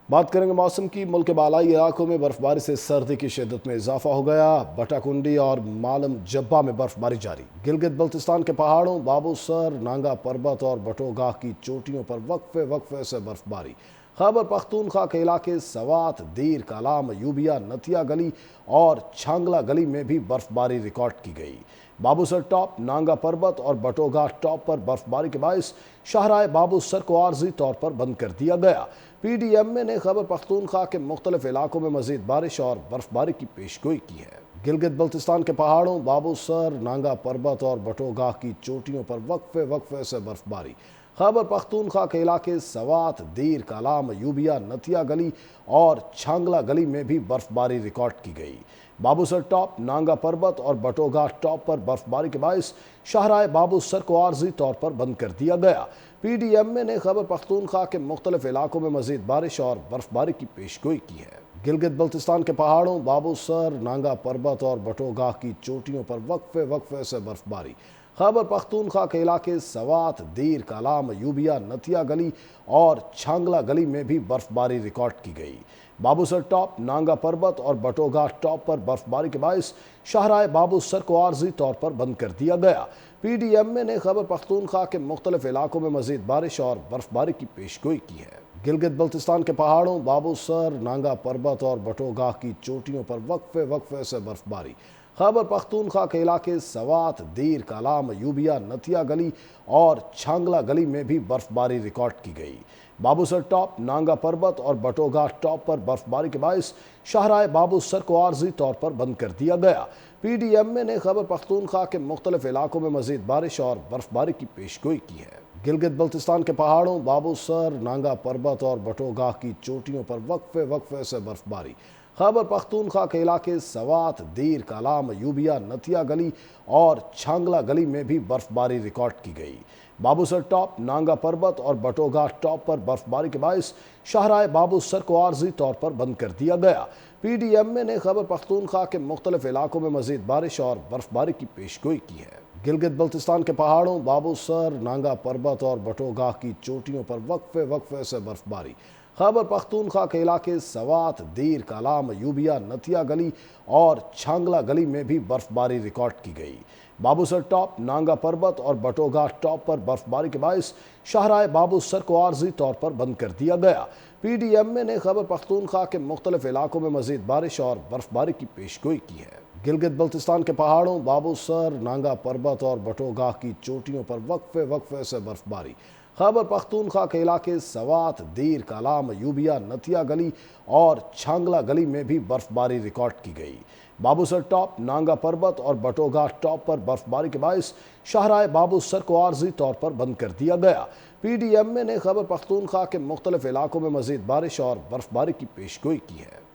بات کریں گے موسم کی۔ ملک کے بالائی علاقوں میں برف باری سے سردی کی شدت میں اضافہ ہو گیا۔ بٹا کنڈی اور مالم جبہ میں برف باری جاری۔ گلگت بلتستان کے پہاڑوں، بابو سر، نانگا پربت اور بٹوگاہ کی چوٹیوں پر وقفے وقفے سے برف باری۔ خیبر پختونخوا کے علاقے سوات، دیر کالام، یوبیا، نتیا گلی اور چھانگلہ گلی میں بھی برف باری ریکارڈ کی گئی۔ بابو سر ٹاپ، نانگا پربت اور بٹوگاہ ٹاپ پر برف باری کے باعث شاہراہ بابو سر کو عارضی طور پر بند کر دیا گیا۔ پی ڈی ایم اے نے خیبر پختونخوا کے مختلف علاقوں میں مزید بارش اور برف باری کی پیش گوئی کی ہے۔ گلگت بلتستان کے پہاڑوں، بابو سر، نانگا پربت اور بٹوگاہ کی چوٹیوں پر وقفے وقفے سے برف باری۔ خیبر پختونخوا کے علاقے سوات، دیر کالام، یوبیا، نتیا گلی اور چھانگلہ گلی میں بھی برف باری ریکارڈ کی گئی۔ بابو سر ٹاپ، نانگا پربت اور بٹوگاہ ٹاپ پر برف باری کے باعث شاہراہ بابو سر کو عارضی طور پر بند کر دیا گیا۔ پی ڈی ایم اے نے خیبر پختونخوا کے مختلف علاقوں میں مزید بارش اور برف باری کی پیش گوئی کی ہے۔ گلگت بلتستان کے پہاڑوں، بابو سر، نانگا پربت اور بٹوگاہ کی چوٹیوں پر وقفے وقفے سے برف باری۔ خیبر پختونخوا کے علاقے سوات، دیر کالام، یوبیا، نتیا گلی اور چھانگلہ گلی میں بھی برف باری ریکارڈ کی گئی۔ بابو سر ٹاپ، نانگا پربت اور بٹوگاہ ٹاپ پر برف باری کے باعث شاہراہ بابو سر کو عارضی طور پر بند کر دیا گیا۔ پی ڈی ایم اے نے خیبر پختونخوا کے مختلف علاقوں میں مزید بارش اور برف باری کی پیش گوئی کی ہے۔ گلگت بلتستان کے پہاڑوں، بابو سر، نانگا پربت اور بٹوگاہ کی چوٹیوں پر وقفے وقفے سے برف باری۔ خیبر پختونخوا کے علاقے سوات، دیر کالام، یوبیا، نتیا گلی اور چھانگلہ گلی میں بھی برف باری ریکارڈ کی گئی۔ بابو سر ٹاپ، نانگا پربت اور بٹوگاہ ٹاپ پر برف باری کے باعث شاہراہ بابو سر کو عارضی طور پر بند کر دیا گیا۔ پی ڈی ایم اے نے خیبر پختونخوا کے مختلف علاقوں میں مزید بارش اور برف باری کی پیش گوئی کی ہے۔ گلگت بلتستان کے پہاڑوں، بابو سر، نانگا پربت اور بٹوگاہ کی چوٹیوں پر وقفے وقفے سے برف باری۔ خیبر پختونخوا کے علاقے سوات، دیر کالام، یوبیا، نتیا گلی اور چھانگلہ گلی میں بھی برف باری ریکارڈ کی گئی۔ بابو سر ٹاپ، نانگا پربت اور بٹوگاہ ٹاپ پر برف باری کے باعث شاہراہ بابو سر کو عارضی طور پر بند کر دیا گیا۔ پی ڈی ایم اے نے خیبر پختونخوا کے مختلف علاقوں میں مزید بارش اور برف باری کی پیش گوئی کی ہے۔ گلگت بلتستان کے پہاڑوں، بابو سر، نانگا پربت اور بٹوگاہ کی چوٹیوں پر وقفے وقفے سے برف باری۔ خیبر پختونخوا کے علاقے سوات، دیر کالام، یوبیا، نتیا گلی اور چھانگلہ گلی میں بھی برف باری ریکارڈ کی گئی۔ بابو سر ٹاپ، نانگا پربت اور بٹوگاہ ٹاپ پر برف باری کے باعث شاہراہ بابو سر کو عارضی طور پر بند کر دیا گیا۔ پی ڈی ایم اے نے خیبر پختونخوا کے مختلف علاقوں میں مزید بارش اور برف باری کی پیش گوئی کی ہے۔ گلگت بلتستان کے پہاڑوں، بابو سر، نانگا پربت اور بٹوگاہ کی چوٹیوں پر وقفے وقفے سے برف باری۔ خیبر پختونخوا کے علاقے سوات، دیر کالام، یوبیا، نتیا گلی اور چھانگلہ گلی میں بھی برف باری ریکارڈ کی گئی۔ بابو سر ٹاپ، نانگا پربت اور بٹوگاہ ٹاپ پر برف باری کے باعث شاہراہ بابو سر کو عارضی طور پر بند کر دیا گیا۔ پی ڈی ایم اے نے خیبر پختونخوا کے مختلف علاقوں میں مزید بارش اور برف باری کی پیش گوئی کی ہے۔